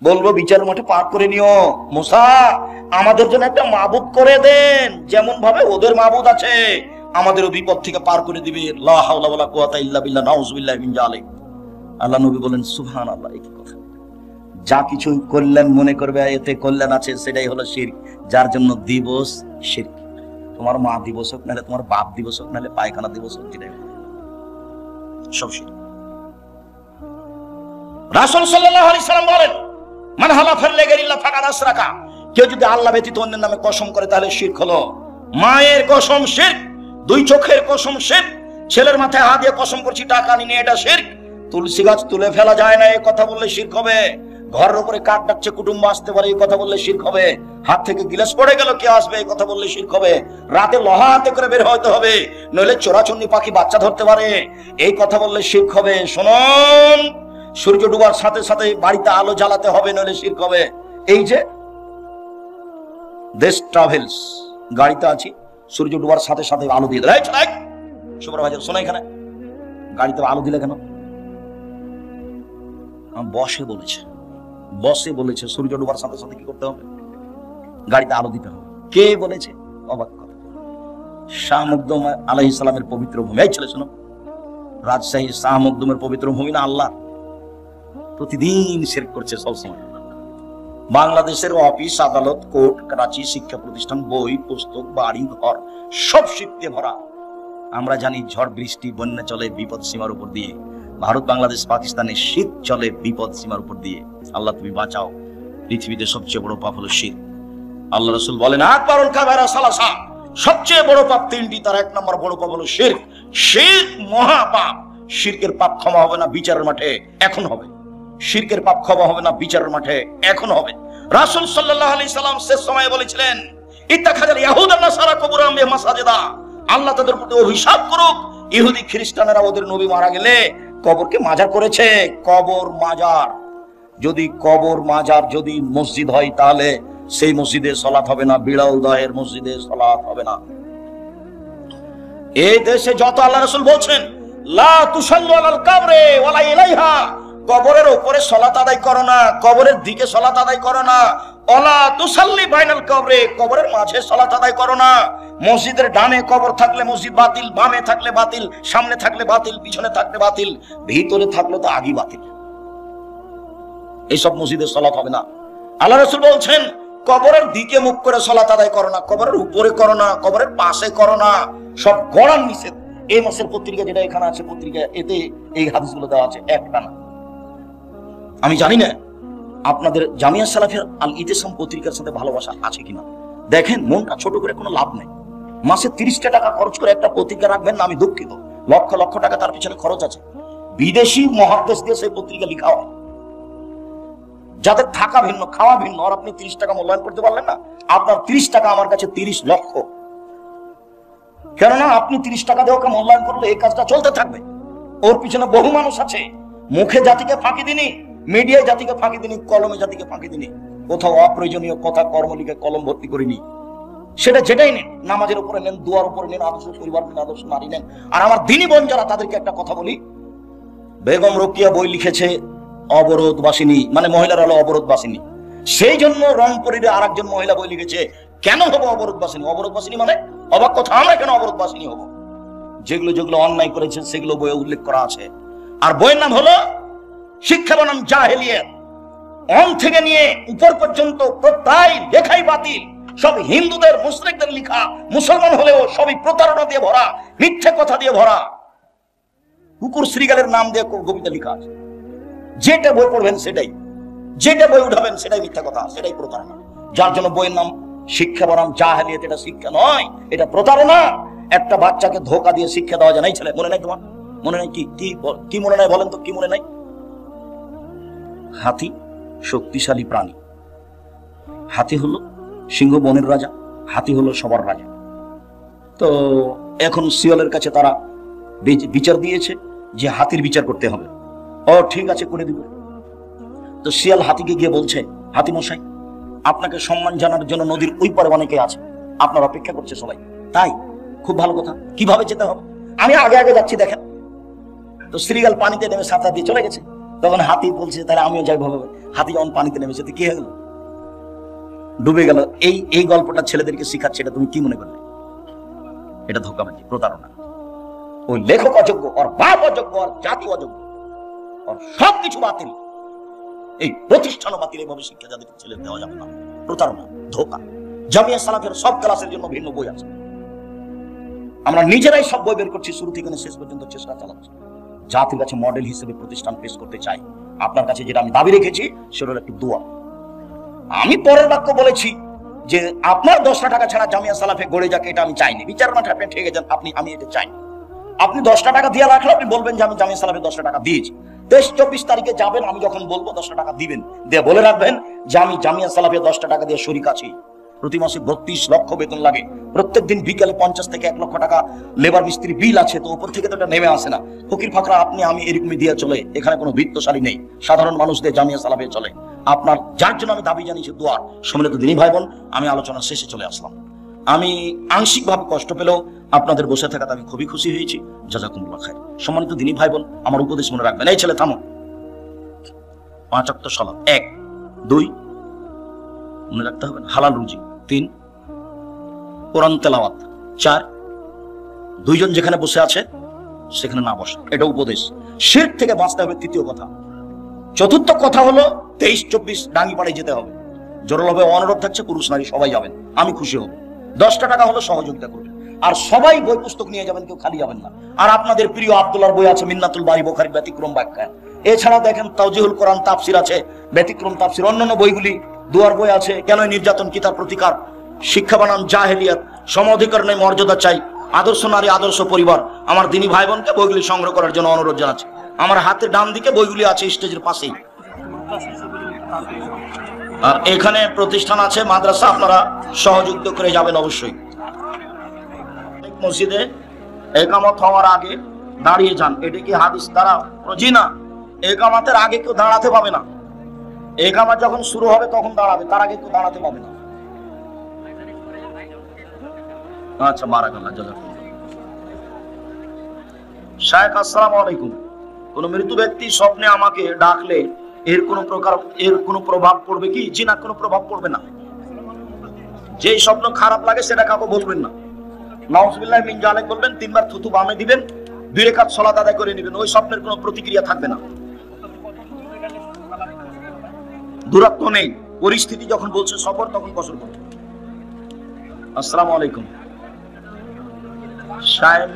বলবো বিচারের মাঠে পার করে নিও, মুসা আমাদের জন্য একটা মাবুদ করে দেন, যেমন ভাবে ওদের মাবুদ আছে আমাদেরও বিপদ থেকে পার করে দিবে। লা হাওলা ওয়ালা কুওয়াতা ইল্লা বিল্লাহ, নাউযুবিল্লাহি মিন যালিক। আল্লাহ নবী বলেন সুবহানাল্লাহ। এই কথা, যা কিছু কল্যাণ মনে করবে এতে কল্যাণ আছে, সেটাই হলো শিরক। যার জন্য দিবস শিরক, তোমার মা দিবস হোক, নাহলে তোমার বাপ দিবস হোক, নাহলে পায়খানা দিবস হোক, যেটাই সব শিরক। রাসূল সাল্লাল্লাহু আলাইহি সাল্লাম বলেন, মান হালাফা লিগাইরিল্লাহ ফাকাদ আশরাকা, কেউ যদি আল্লাহ ব্যতীত অন্যের নামে কসম করে তাহলে শিরক হলো। মায়ের কসম শিরক, দুই চোখের কসম শিরক, ছেলের মাথায় হাত দিয়ে কসম করছি টাকা নিয়ে, এটা শিরক। তুলসী গাছ তুলে ফেলা যায় না, এই কথা বললে শিরক হবে। ঘরের উপরে কাঠ ডাকছে, কুটুম্ব আসতে পারে, এই কথা বললে শিরক হবে। হাত থেকে গিলাস পড়ে গেল, কে আসবে, এই কথা বললে শিরক হবে। রাতে লোহা হাতে করে বের হতে হবে, নইলে চোরাচুন্নি পাখি বাচ্চা ধরতে পারে, এই কথা বললে শিরক হবে। শুনুন, সূর্য ডুবার সাথে সাথে বাড়িতে আলো জ্বালাতে হবে, নইলে শিরক হবে। এই যে দেশ ট্রাভেলস, গাড়িতে আছি, সূর্য ডুবার সাথে সাথে আলো দিয়ে দেয়, সুপারভাইজার শোনা, এখানে গাড়িতে আলো দিলে কেন? বসে বলেছে, বসে বলেছে সূর্য ডুবার সাথে সাথে কি করতে হবে? গাড়িতে আলো দিতে হবে। কে বলেছে? অবাক কথা, শাহ মখদুম আলাইহিস সালামের পবিত্র ভূমি। এই ছেলে শোনো, রাজশাহী শাহ মখদুমের পবিত্র ভূমি না? আল্লাহ প্রতিদিন শিরক করছে সবসময়। বাংলাদেশের অফিস আদালত কোর্ট করাচি শিক্ষা প্রতিষ্ঠান বই পুস্তক বাড়ি ঘর সব শিরকে ভরা। আমরা জানি ঝড় বৃষ্টি বন্যা চলে বিপদ সীমার উপর দিয়ে, ভারত বাংলাদেশ পাকিস্তানের শীত চলে বিপদ সীমার উপর দিয়ে। আল্লাহ তুমি বাঁচাও। পৃথিবীতে সবচেয়ে বড় পাপ হলো শিরক। আল্লাহ রাসূল বলেন আকবারুল কাবায়রা সালাসা, সবচেয়ে বড় পাপ তিনটি, তার এক নম্বর বড় পাপ হলো শিরক। শিরক মহাপাপ। শিরকের পাপ ক্ষমা হবে না বিচারের মাঠে, এখন হবে। শিরকের পাপ ক্ষমা হবে না বিচারের মাঠে, এখন হবে। রাসূল সাল্লাল্লাহু আলাইহি সাল্লাম শেষ সময়ে বলেছিলেন ইত্তাখাযাল ইয়াহুদ ওয়ান নাসারা কুবুরাম বিমাসাজিদা, আল্লাহ তাদের প্রতি অভিশাপ করুক, ইহুদি খ্রিস্টানেরা ওদের নবী মারা গেলে কবরকে মাজার করেছে। কবর মাজার, যদি কবর মাজার যদি মসজিদ হয় তাহলে সেই মসজিদে সালাত হবে না, বিড়াল দহের মসজিদে সালাত হবে না। এই দেশে যত আল্লাহ রাসূল বলছেন লা তুসাল্লু আলাল কবরে ওয়ালা ইলাইহা, কবরের উপরে সালাত আদায় করো না, কবরের দিকে সালাত আদায় করো না। ওয়ালা তুসাল্লি বাইনাল কবরে, কবরের মাঝে সালাত আদায় করো না। মসজিদের ডানে কবর থাকলে মসজিদ বাতিল, বামে থাকলে বাতিল, সামনে থাকলে বাতিল, পিছনে থাকলে বাতিল, ভিতরে থাকলে তো আগেই বাতিল। এইসব মসজিদে সালাত হবে না। আল্লাহ রাসূল বলছেন কবরের দিকে মুখ করে সালাত আদায় করো না, কবরের উপরে করো না, কবরের পাশে করো না, সব গড়ান নিষেধ। এই মাসের পত্রিকা যেটা এখানে আছে পত্রিকা, এতে এই হাদিসগুলো দেওয়া আছে, একটা না। আমি জানি না আপনাদের জামিয়া সালাফিয়া আল ইতিসাম পত্রিকার সাথে ভালোবাসা আছে কিনা, দেখেন মনটা ছোট করে কোনো লাভ নেই। মাসে 30টা টাকা খরচ করে একটা পত্রিকা রাখবেন না, আমি দুঃখিত। লক্ষ লক্ষ টাকা তার পিছনে খরচ আছে। বিদেশি মহাদেশ দিয়ে সেই পত্রিকা লেখা হয়, যাদের থাকা ভিন্ন খাওয়া ভিন্ন, আর আপনি 30 টাকা মূল্যায়ন করতে পারলেন না? আপনার 30 টাকা আমার কাছে 30 লক্ষ। কেননা আপনি 30 টাকা দিয়ে ওকে মূল্যায়ন করলে এই কাজটা চলতে থাকবে। ওর পিছনে বহু মানুষ আছে। মুখে জাতিকে ফাঁকি দিনি, মিডিয়ায় জাতিকে ফাঁকি দিনি, কলমে জাতিকে ফাঁকি দিনি, কোথাও অপ্রয়োজনীয় কথা কর্ম লিখে কলম ভর্তি করিনি। সেটা যেটাই নেন, নামাজের উপরে নেন, দুয়ার উপরে নেন, আদর্শ পরিবার নেন, আদর্শ নারী নেন। আর আমার দিনী বোন যারা, তাদেরকে একটা কথা বলি, বেগম রোকেয়া বই লিখেছে অবরোধবাসিনী, মানে মহিলারা হলো অবরোধবাসিনী। সেই জন্য রংপুরের আরেকজন মহিলা বই লিখেছে কেন হবো অবরোধবাসিনী। অবরোধবাসিনী মানে অবাক কথা, আমরা কেন অবরোধবাসিনী হবো? যেগুলো যেগুলো অন্যায় করেছে সেগুলো বইয়ে উল্লেখ করা আছে। আর বইয়ের নাম হলো শিক্ষা বনাম জাহেলিয়াত। অন থেকে নিয়ে উপর পর্যন্ত প্রায় লেখাই বাতিল, সব হিন্দুদের মুশরিকদের লেখা, মুসলমান হলেও সবই প্রতারণা দিয়ে ভরা, মিথ্যে কথা দিয়ে ভরা, কুকুর শ্রীগালের নাম দিয়ে কবিতা লেখা আছে। যেটা বই পড়বেন সেটাই, যেটা বই উঠাবেন সেটাই মিথ্যা কথা, সেটাই প্রতারণা। যার জন্য বইয়ের নাম শিক্ষা বনাম জাহেলিয়াত। এটা শিক্ষা নয়, এটা প্রতারণা। একটা বাচ্চাকে ধোকা দিয়ে শিক্ষা দেওয়া যায় না। ছেলে মনে নাই তোমার? মনে নাই? কি মনে নাই বলেন তো, কি মনে নাই? হাতি শক্তিশালী প্রাণী, হাতি হলো সিংহ বনের রাজা, হাতি হলো সবার রাজা। তো এখন শিয়ালের কাছে তারা বিচার দিয়েছে যে হাতির বিচার করতে হবে। ও ঠিক আছে, করে দিব। তো শিয়াল হাতিকে গিয়ে বলছে, হাতি মশাই আপনাকে সম্মান জানার জন্য নদীর ওই পারে অনেকে আছে, আপনার অপেক্ষা করছে সবাই। তাই? খুব ভালো কথা, কিভাবে যেতে হবে? আমি আগে আগে যাচ্ছি, দেখেন। তো শ্রীগাল পানিতে নেমে সাঁতার দিয়ে চলে গেছে। তখন হাতি বলছে তাহলে আমিও যাই ভাবে। হাতি যখন পানিতে নেমেছে তো কি হয়ে গেল, ডুবে গেল। এই গল্পটা ছেলেদেরকে শিখাচ্ছে, এটা তুমি কি মনে করলে? এটা ধোঁকাবাজি, প্রতারণা। ওই লেখক অযোগ্য, ওর বাপ অযোগ্য, ওর জাতি অযোগ্য, ওর সবকিছু বাতিল। এই প্রতিষ্ঠান বাতিল। এইভাবে শিক্ষা যাদের ছেলে দেওয়া যাবে না। প্রতারণা, ধোঁকা। জামিয়া সালাফের সব ক্লাসের জন্য ভিন্ন বই আছে, আমরা নিজেরাই সব বই বের করছি, শুরু থেকে শেষ পর্যন্ত চেষ্টা চালাচ্ছি। জাতির কাছে মডেল হিসেবে প্রতিষ্ঠান পেশ করতে চাই। আপনার কাছে যেটা আমি দাবি রেখেছি সেটা হলো একটু দোয়া। আমি পরের বাক্য বলেছি যে আপনার 10টা টাকা ছাড়া জামিয়া সালাফে গড়ে যাকে, এটা আমি চাইনি। বিচার মাঠে আপনি ঠেকে যান, আমি এটা চাইনি। আপনি 10টা টাকা দিয়ে রাখলে আপনি বলবেন যে আমি জামিয়া সালাফে 10টা টাকা দিয়েছি। 23-24 তারিখে যাবেন, আমি যখন বলবো 10টা টাকা দিবেন, দিয়ে বলে রাখবেন যে আমি জামিয়া সালাফে 10টা টাকা দিয়ে শরীক আছি। প্রতি মাসে 32 লক্ষ বেতন লাগে, প্রত্যেকদিন বিকালে 50 থেকে 1 লক্ষ টাকা লেবার মিস্ত্রি বিল আছে, তো উপর থেকে তো এটা নেমে আসে না। ফকির ফাকরা আপনি আমি এরকমই দিয়ে চলে, এখানে কোনো বৃত্তশালী নেই, সাধারণ মানুষদের জামিয়া সালাফে চলে। আপনার যার জন্য আমি দাবি জানিয়েছি দোয়ার। সম্মানিত দিনী ভাই বোন, আমি আলোচনার শেষে চলে আসলাম। আমি আংশিকভাবে কষ্ট পেলেও আপনাদের বসে থাকাতে আমি খুবই খুশি হয়েছি। জাযাকুমুল্লাহ খায়র। সম্মানিত দিনী ভাই বোন, আমার উপদেশ মনে রাখবেন। এই ছেলে থামো। 5 ওয়াক্ত সালাত, 1 2 মনে রাখতে হবে। হালাল রুজি, 3 কোরআন তেলাওয়াত, 4 দুইজন যেখানে বসে আছে সেখানে না বসা, এটা উপদেশ। শিরক থেকে বাঁচতে হবে, তৃতীয় কথা। চতুর্থ কথা হলো 23-24 ডাঙ্গিপাড়ায় যেতে হবে। জোরালোভাবে অনুরোধ থাকছে, পুরুষ নারী সবাই যাবেন, আমি খুশি হব। 10টা টাকা হলো সহযোগিতা করবেন। আর সবাই বই পুস্তক নিয়ে যাবেন, কেউ খালি যাবেন না। আর আপনাদের প্রিয় আব্দুল্লাহর বই আছে, মিন্নাতুল বারি, বুখারী ব্যতিক্রম ব্যাখ্যা। এছাড়া দেখেন তাওজিহুল কোরআন তাফসির আছে, ব্যতিক্রম তাফসির। অন্যান্য বইগুলি, দুয়ার বই আছে, কেন নির্যাতন কি তার প্রতিকার, শিক্ষা বানান জাহেলিয়াত, সম অধিকার নেই মর্যাদা চাই, আদর্শ নারী আদর্শ পরিবার। আমার দিনী ভাই বোনকে বইগুলি সংগ্রহ করার জন্য অনুরোধ জানাচ্ছি। আমার হাতের ডান দিকে বইগুলি আছে, স্টেজের পাশেই। আর এখানে প্রতিষ্ঠান আছে, মাদ্রাসা, আপনারা সহযোগিতা করে যাবেন অবশ্যই। মসজিদে একামত হওয়ার আগে দাঁড়িয়ে যান, এটা কি হাদিস দ্বারা? জি না, একামতের আগে কেউ দাঁড়াতে পাবে না। একামত যখন শুরু হবে তখন দাঁড়াবে, তার আগে কেউ দাঁড়াতে পাবে না। আচ্ছা, বারাকাল্লাহ, জাযাকুমুল্লাহ। শায়েখ আসসালামু আলাইকুম। কোন মৃত ব্যক্তি স্বপ্নে আমাকে ডাকলে এর কোনো প্রভাব পড়বে কি? জি না, কোনো প্রভাব পড়বে না। যেই স্বপ্ন খারাপ লাগে সেটা কাউকে বলবেন না। নাউজুবিল্লাহ মিন জালিক বলবেন, 3 বার থুতু বামে দিবেন, 2 রাকাত সালাত আদায় করে নেবেন। ওই স্বপ্নের কোনো প্রতিক্রিয়া থাকবে না, দূরত্ব নেই। পরিস্থিতি যখন বলছে সফর, তখন কসর করবে। আসসালামু আলাইকুম। শায়েখ,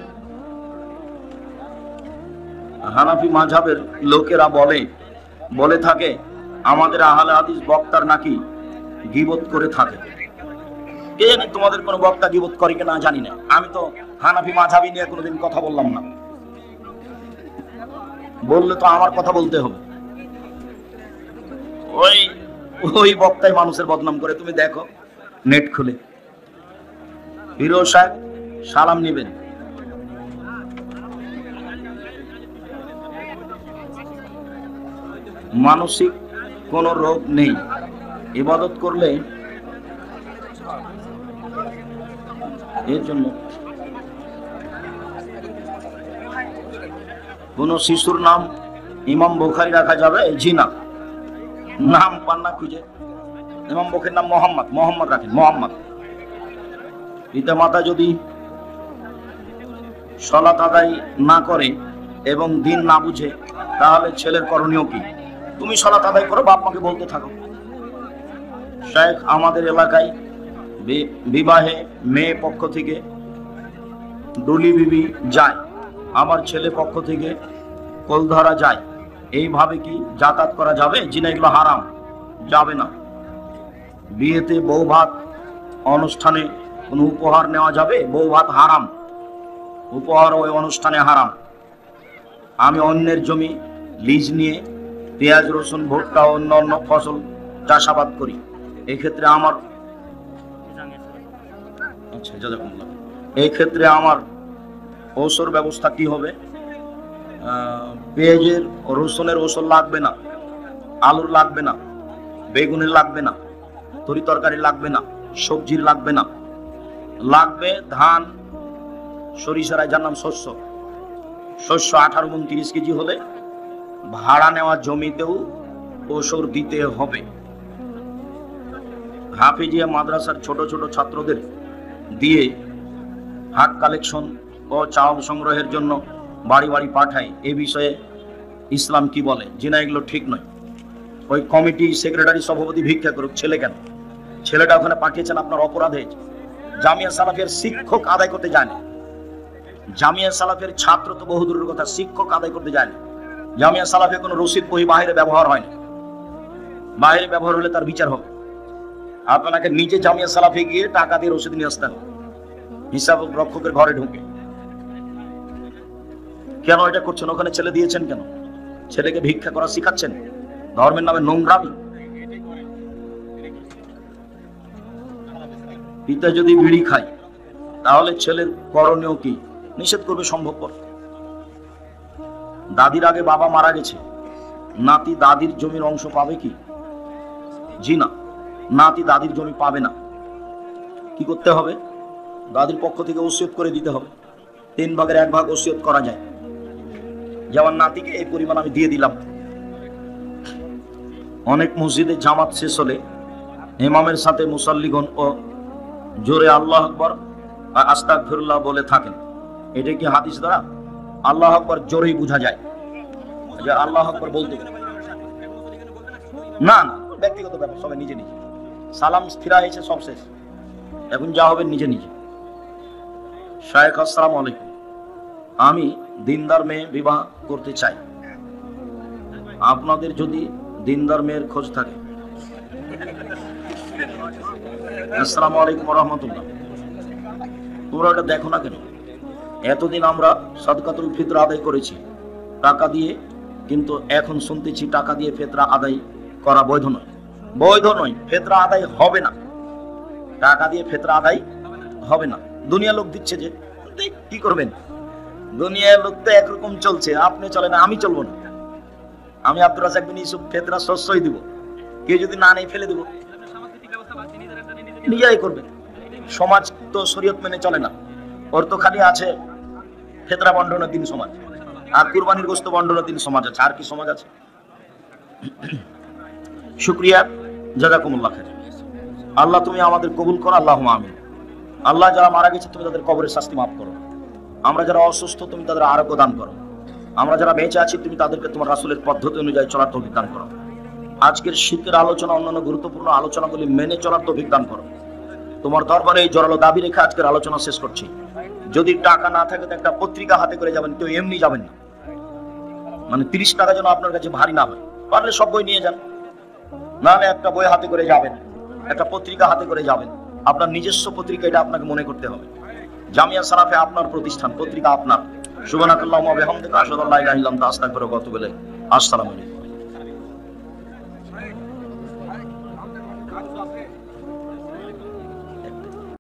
হানাফি মাযহাবের লোকেরা বলে থাকে আমাদের আহলে হাদিস বক্তার নাকি গীবত করে থাকে। কে জানে তোমাদের কোন বক্তা গীবত করে কিনা জানি না। আমি তো হানাফি মাযহাবী নিয়ে কোনোদিন কথা বললাম না। বললে তো আমার কথা বলতে হবে। ওই বক্তাই মানুষের বদনাম করে, তুমি দেখো নেট খুলে। হিরো সাহেব সালাম নিবেন। মানসিক কোনো রোগ নেই, ইবাদত করলে এর জন্য। কোন শিশুর নাম ইমাম বুখারী রাখা যাবে? জি না, নাম পান না খুঁজে। ইমাম বুখারীর নাম মোহাম্মদ রাখেন, মোহাম্মদ। পিতা মাতা যদি সালাত আদায় না করে এবং দিন না বুঝে, তাহলে ছেলের করণীয় কি? তুমি সালাত আদায় করো, বাপ মাকে বলতে থাকো। শায়েখ, আমাদের এলাকায় বিবাহে মেয়ে পক্ষ থেকে ডুলি বিবি যায়, আমার ছেলে পক্ষ থেকে কোল ধরা যায়, এইভাবে কি যাতায়াত করা যাবে? জি না, এগুলো হারাম, যাবে না। বিয়েতে বউ ভাত অনুষ্ঠানে কোনো উপহার নেওয়া যাবে? বউ ভাত হারাম, উপহার ওই অনুষ্ঠানে হারাম। আমি অন্যের জমি লিজ নিয়ে পেঁয়াজ রসুন ভুট্টা অন্য ফসল চাষাবাদ করি, এক্ষেত্রে আমার ওসর ব্যবস্থা কি হবে? পেঁয়াজের রসুনের ওসর লাগবে না, আলুর লাগবে না, বেগুনের লাগবে না, তরি তরকারি লাগবে না, সবজির লাগবে না। লাগবে ধান, সরিষার, যার নাম শস্য 18 মণ 30 কেজি হলে ভাড়া নেওয়া জমিতেও ওসর দিতে হবে। হাফিজিয়া মাদ্রাসার ছোট ছোট ছাত্রদের দিয়ে হাট কালেকশন ও চাউল সংগ্রহের জন্য বাড়ি বাড়ি পাঠায়, এ বিষয়ে ইসলাম কি বলে? জিনা এগুলো ঠিক নয়। ওই কমিটি সেক্রেটারি সভাপতি ভিক্ষা করুক, ছেলে কেন? ছেলেটা ওখানে পাঠিয়েছেন, আপনার অপরাধ হয়েছে। জামিয়া সালাফের শিক্ষক আদায় করতে যায় না, জামিয়া সালাফের ছাত্র তো বহু দূরের কথা, শিক্ষক আদায় করতে যায় না। জামিয়া সালাফে কোনো রসিদ বই বাইরে ব্যবহার হয় না, বাইরে ব্যবহার হলে তার বিচার হবে। আপনাকে নিজে জামিয়া সালাফে গিয়ে টাকা দিয়ে রসিদ নিয়ে আসতে হবে, হিসাব রক্ষকের ঘরে ঢুকে। কেন এটা করছেন? ওখানে ছেলে দিয়েছেন কেন? ছেলেকে ভিক্ষা করা শিখাচ্ছেন? ধর্মের নামে নোংরামি। পিতা যদি বিড়ি খায় তাহলে ছেলের করণীয় কি? নিষেধ করবে সম্ভবপর। দাদির আগে বাবা মারা গেছে, নাতি দাদির জমির অংশ পাবে কি? জি না, নাতি দাদির জমি পাবে না। কি করতে হবে? দাদির পক্ষ থেকে ওসিয়ত করে দিতে হবে। 3 ভাগের 1 ভাগ ওসিয়ত করা যায়, যেমন নাতিকে এই পরিমাণ আমি দিয়ে দিলাম। অনেক মসজিদে জামাত শেষ হলে ইমামের সাথে মুসাল্লিগণ ও জোরে আল্লাহ আকবার আর আস্তাগফিরুল্লাহ বলে থাকেন। এটা কি হাদিস দ্বারা? আল্লাহ আকবার জোরেই বোঝা যায় যে আল্লাহ আকবার বলতে না, না ব্যক্তিগত ব্যাপার, সবাই নিজে নিজে। সালাম স্থিরা হয়েছে, সব শেষ, এখন যা হবে নিজে নিজে। শায়েখ আসসালামু আলাইকুম, আমি দিনদার মেয়ে বিবাহ করতে চাই, আপনাদের যদি দিনদার মেয়ের খোঁজ থাকে। আসসালামু আলাইকুম রহমতুল্লাহ। তোমরা ওটা দেখো না কেন? এতদিন আমরা সাদকাতুল ফিতরা আদায় করেছি টাকা দিয়ে, কিন্তু এখন শুনতেছি টাকা দিয়ে ফিতরা আদায় করা বৈধ নয়। বৈধ নয়, ফিতরা আদায় হবে না, টাকা দিয়ে ফিতরা আদায় হবে না। দুনিয়া লোক দিচ্ছে, যে কি করবেন? দুনিয়ার লোক তো একরকম চলছে, আপনি চলে না, আমি চলবো না। আমি আব্দুর রাজ্জাক বিন ইউসুফ ফিতরা শস্যই দিব, কেউ যদি না নেই ফেলে দিব, নিজেরাই করবে। সমাজ তো শরীয়ত মেনে চলে না, ওর তো খালি আছে ফিতরা বন্টনের দিন সমাজ, আর কুরবানির গোশত বন্টনের দিন সমাজ আছে, আর কি সমাজ আছে? শুকরিয়া, জাযাকুমুল্লাহ খাইর। আল্লাহ তুমি আমাদের কবুল করো, আল্লাহুম্মা আমিন। আল্লাহ যারা মারা গেছে তুমি তাদের কবরের শাস্তি মাফ করো, আমরা যারা অসুস্থ তুমি তাদের আরোগ্য দান করো, আমরা যারা বেঁচে আছি তুমি তাদেরকে তোমার রাসূলের পদ্ধতি অনুযায়ী চলার তৌফিক দান করো। আজকের শীতের আলোচনা অন্যান্য গুরুত্বপূর্ণ আলোচনাগুলি মেনে চলার তৌফিক দান করো। তোমার দরবারে এই জোরালো দাবি রেখে আজকের আলোচনা শেষ করছি। যদি টাকা না থাকে তো একটা পত্রিকা হাতে করে যাবেন, কেউ এমনি যাবেন না, মানে 30 টাকা যেন আপনার কাছে ভারী না হয়। পারলে সব বই নিয়ে যান, নাহলে একটা বই হাতে করে যাবেন, একটা পত্রিকা হাতে করে যাবেন, আপনার নিজস্ব পত্রিকা, এটা আপনাকে মনে করতে হবে। জামিয়া সালাফে আপনার প্রতিষ্ঠান, পত্রিকা আপনার। সুবহানাকাল্লাহুম্মা ওয়া বিহামদিকা আশহাদু আল্লা ইলাহা ইল্লা আনতা আস্তাগফিরুকা ওয়া আতুবু ইলাইক। আসসালামু আলাইকুম।